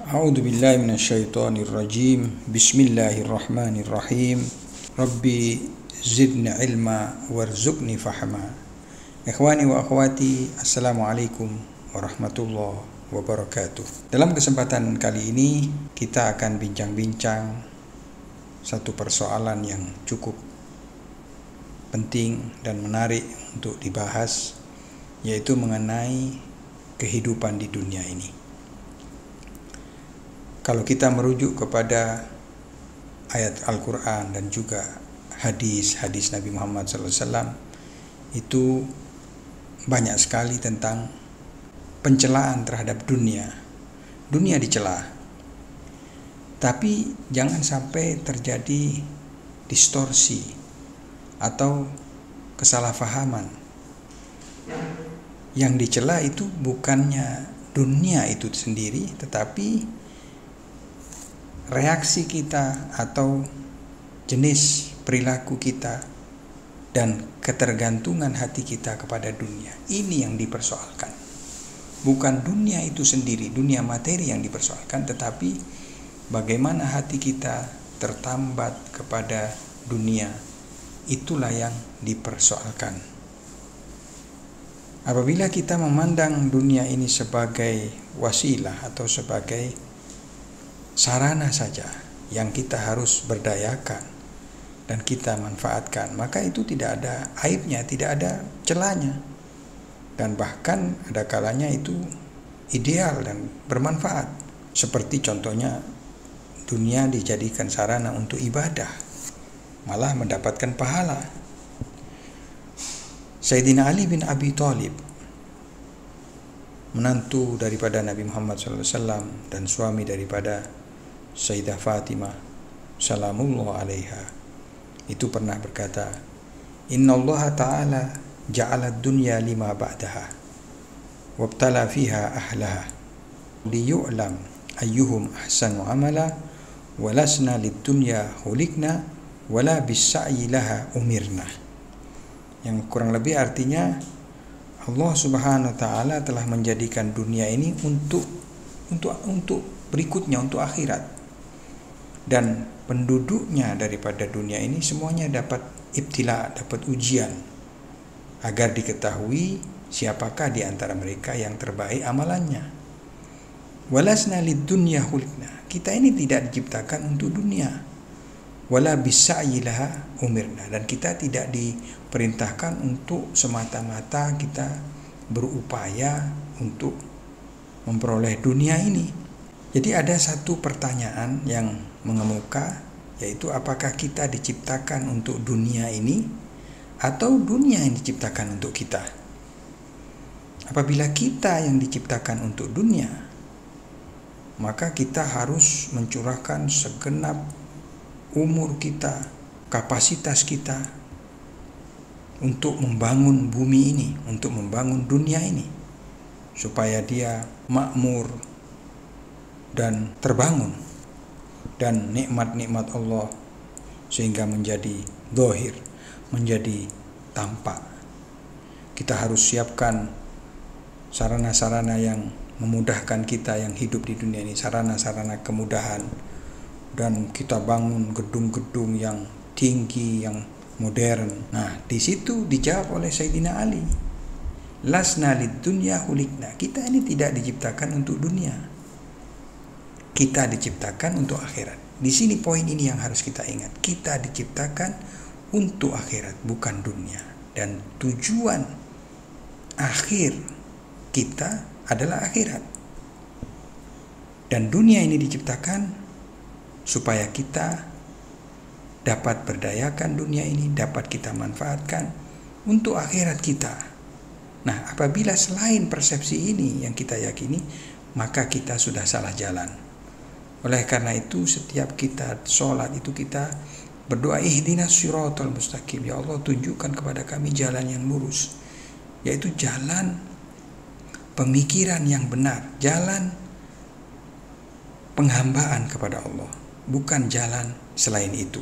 A'udzu billahi minasyaitonir rajim. Bismillahirrahmanirrahim. Rabbi zidni ilma warzuqni fahma. Ikhwani wa akhwati, assalamualaikum warahmatullahi wabarakatuh. Dalam kesempatan kali ini kita akan bincang-bincang satu persoalan yang cukup penting dan menarik untuk dibahas, yaitu mengenai kehidupan di dunia ini. Kalau kita merujuk kepada ayat Al-Quran dan juga hadis Nabi Muhammad SAW, itu banyak sekali tentang pencelaan terhadap dunia. Dunia dicela, tapi jangan sampai terjadi distorsi atau kesalahpahaman. Yang dicela itu bukannya dunia itu sendiri, tetapi reaksi kita atau jenis perilaku kita dan ketergantungan hati kita kepada dunia. Ini yang dipersoalkan. Bukan dunia itu sendiri, dunia materi yang dipersoalkan, tetapi bagaimana hati kita tertambat kepada dunia. Itulah yang dipersoalkan. Apabila kita memandang dunia ini sebagai wasilah atau sebagai sarana saja yang kita harus berdayakan dan kita manfaatkan, maka itu tidak ada aibnya, tidak ada celanya, dan bahkan ada kalanya itu ideal dan bermanfaat. Seperti contohnya dunia dijadikan sarana untuk ibadah, malah mendapatkan pahala. Sayyidina Ali bin Abi Thalib, menantu daripada Nabi Muhammad SAW dan suami daripada Sayyidah Fatimah salamullah alaiha, itu pernah berkata, Inna Allah Ta'ala ja'ala dunya lima ba'daha wabtala fiha ahlaha liyu'lam ayyuhum ahsanu amala walasna lid dunya hulikna wala bissa'i laha umirna. Yang kurang lebih artinya, Allah Subhanahu wa Ta'ala telah menjadikan dunia ini untuk berikutnya, untuk akhirat. Dan penduduknya daripada dunia ini semuanya dapat ibtila, dapat ujian, agar diketahui siapakah di antara mereka yang terbaik amalannya. Walasna lid dunya khuliqna. Kita ini tidak diciptakan untuk dunia. Wala bissa'i laha umirna. Dan kita tidak diperintahkan untuk semata-mata kita berupaya untuk memperoleh dunia ini. Jadi ada satu pertanyaan yang mengemuka, yaitu apakah kita diciptakan untuk dunia ini atau dunia yang diciptakan untuk kita? Apabila kita yang diciptakan untuk dunia, maka kita harus mencurahkan segenap umur kita, kapasitas kita untuk membangun bumi ini, untuk membangun dunia ini, supaya dia makmur dan terbangun, dan nikmat-nikmat Allah sehingga menjadi zahir, menjadi tampak. Kita harus siapkan sarana-sarana yang memudahkan kita yang hidup di dunia ini, sarana-sarana kemudahan, dan kita bangun gedung-gedung yang tinggi, yang modern. Nah, di situ dijawab oleh Sayyidina Ali, lasna lid dunya khuliqna. Kita ini tidak diciptakan untuk dunia, kita diciptakan untuk akhirat. Di sini poin ini yang harus kita ingat. Kita diciptakan untuk akhirat, bukan dunia. Dan tujuan akhir kita adalah akhirat. Dan dunia ini diciptakan supaya kita dapat berdayakan dunia ini, dapat kita manfaatkan untuk akhirat kita. Nah, apabila selain persepsi ini yang kita yakini, maka kita sudah salah jalan. Oleh karena itu, setiap kita sholat itu kita berdoa, ihdinas siratal mustaqim, ya Allah tunjukkan kepada kami jalan yang lurus, yaitu jalan pemikiran yang benar, jalan penghambaan kepada Allah, bukan jalan selain itu.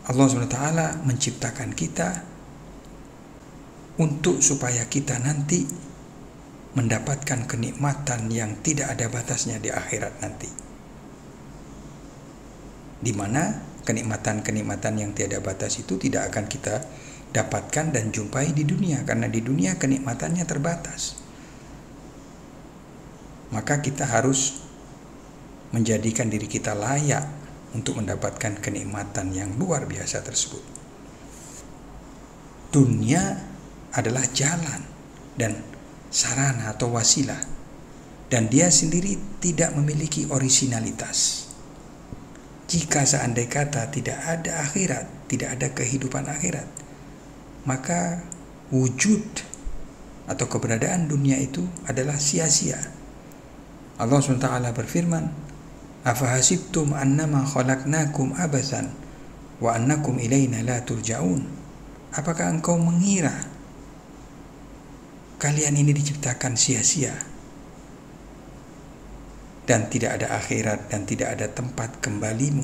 Allah SWT menciptakan kita untuk supaya kita nanti mendapatkan kenikmatan yang tidak ada batasnya di akhirat nanti, di mana kenikmatan-kenikmatan yang tiada batas itu tidak akan kita dapatkan dan jumpai di dunia, karena di dunia kenikmatannya terbatas. Maka kita harus menjadikan diri kita layak untuk mendapatkan kenikmatan yang luar biasa tersebut. Dunia adalah jalan dan sarana atau wasilah, dan dia sendiri tidak memiliki originalitas. Jika seandai kata tidak ada akhirat, tidak ada kehidupan akhirat, maka wujud atau keberadaan dunia itu adalah sia-sia. Allah SWT berfirman, "Afahasibtum annama khalaqnakum abathan wa annakum ilaina la turja'un." Apakah engkau mengira kalian ini diciptakan sia-sia dan tidak ada akhirat dan tidak ada tempat kembalimu?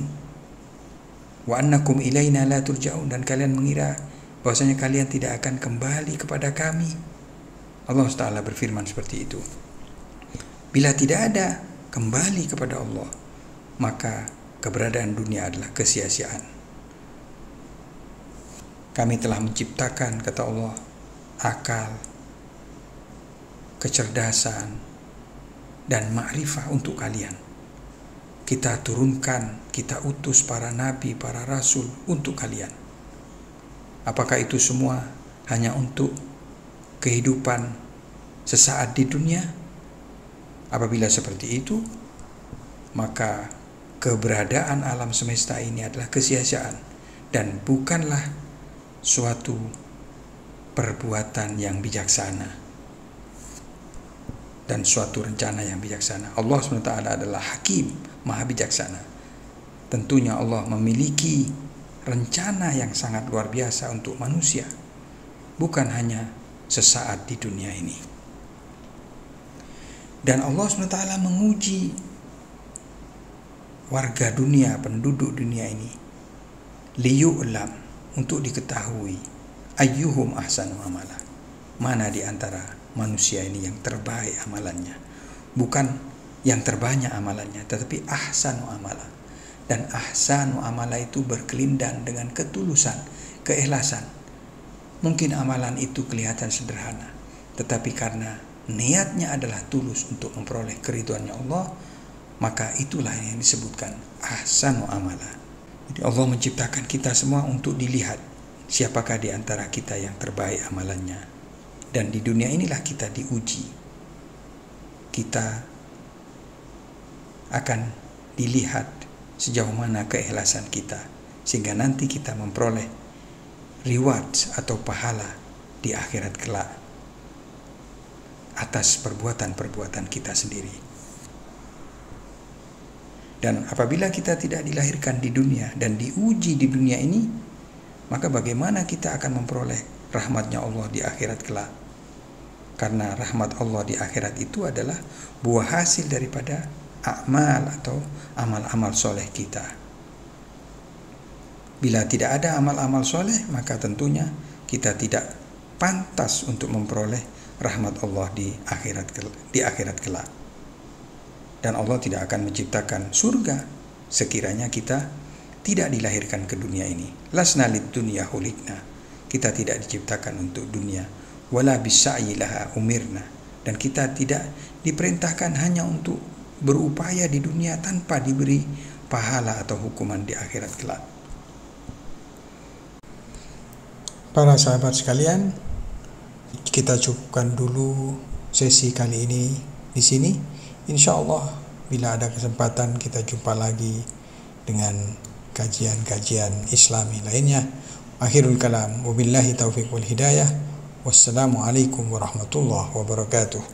Wa annakum ilaina la turja'un, dan kalian mengira bahwasanya kalian tidak akan kembali kepada kami. Allah SWT berfirman seperti itu. Bila tidak ada kembali kepada Allah, maka keberadaan dunia adalah kesia-siaan. Kami telah menciptakan, kata Allah, akal, kecerdasan, dan ma'rifah untuk kalian. Kita turunkan, kita utus para nabi, para rasul untuk kalian. Apakah itu semua hanya untuk kehidupan sesaat di dunia? Apabila seperti itu, maka keberadaan alam semesta ini adalah kesia-siaan dan bukanlah suatu perbuatan yang bijaksana dan suatu rencana yang bijaksana. Allah SWT adalah hakim, maha bijaksana. Tentunya Allah memiliki rencana yang sangat luar biasa untuk manusia, bukan hanya sesaat di dunia ini. Dan Allah SWT menguji warga dunia, penduduk dunia ini, liyu'lam, untuk diketahui ayyuhum ahsanu amala, mana di antara manusia ini yang terbaik amalannya, bukan yang terbanyak amalannya, tetapi ahsanu amala. Dan ahsanu amala itu berkelindan dengan ketulusan, keikhlasan. Mungkin amalan itu kelihatan sederhana, tetapi karena niatnya adalah tulus untuk memperoleh keridhoannya Allah, maka itulah yang disebutkan ahsanu amala. Jadi Allah menciptakan kita semua untuk dilihat siapakah di antara kita yang terbaik amalannya. Dan di dunia inilah kita diuji. Kita akan dilihat sejauh mana keikhlasan kita, sehingga nanti kita memperoleh reward atau pahala di akhirat kelak atas perbuatan-perbuatan kita sendiri. Dan apabila kita tidak dilahirkan di dunia dan diuji di dunia ini, maka bagaimana kita akan memperoleh rahmatnya Allah di akhirat kelak? Karena rahmat Allah di akhirat itu adalah buah hasil daripada amal atau amal-amal soleh kita. Bila tidak ada amal-amal soleh, maka tentunya kita tidak pantas untuk memperoleh rahmat Allah di akhirat kelak. Dan Allah tidak akan menciptakan surga sekiranya kita tidak dilahirkan ke dunia ini. Lasna lid dunya khuliqna. Kita tidak diciptakan untuk dunia. Wala bisa'yi laha umirna. Dan kita tidak diperintahkan hanya untuk berupaya di dunia tanpa diberi pahala atau hukuman di akhirat kelak. Para sahabat sekalian, kita cukupkan dulu sesi kali ini di sini. Insya Allah bila ada kesempatan kita jumpa lagi dengan kajian-kajian Islami lainnya. Akhirul kalam, wabillahi taufiq wal hidayah. Wassalamualaikum warahmatullahi wabarakatuh.